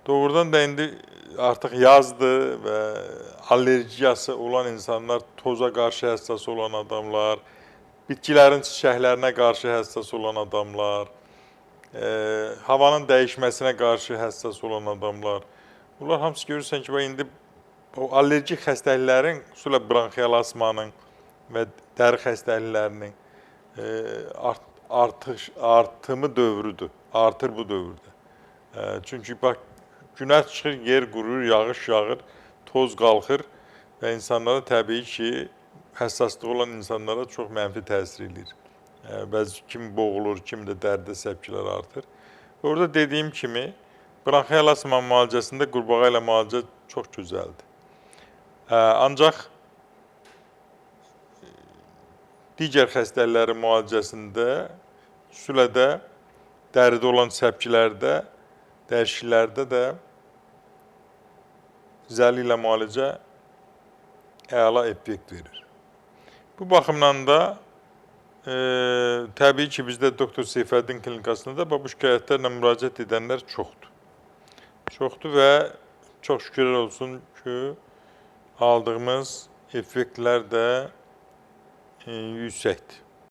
Doğrudan da indi artıq yazdır və allergiyası olan insanlar, toza qarşı həssas olan adamlar, bitkilərin çiçəklərinə qarşı həssas olan adamlar, havanın dəyişməsinə qarşı həssas olan adamlar. Bunlar hamısı görürsən ki, indi o allergik xəstəliklərin, xüsusilə bronxial asmanın və dəri xəstəliklərinin artımı dövrüdür, artır bu dövrdə. Çünki bax, günəş çıxır, yer qurur, yağış yağır, toz qalxır və insanlara təbii ki, həssaslığı olan insanlara çox mənfi təsir edir. Bəzi kim boğulur, kim də dərdə səpkilər artır. Orada dediyim kimi, bronxial asma müalicəsində qurbağa ilə müalicə çox gözəldir. Ancaq digər xəstəliklərin müalicəsində, xüsusilə də dəridə olan səpkilərdə, dəyişikliklərdə də zəli ilə müalicə əla effekt verir. Bu baxımdan da təbii ki, bizdə Doktor Seyfəddin klinikasında da bu şikayətlərlə müraciət edənlər çoxdur. Çoxdur və çox şükürlər olsun ki, aldığımız effektlər də yüksəkdir.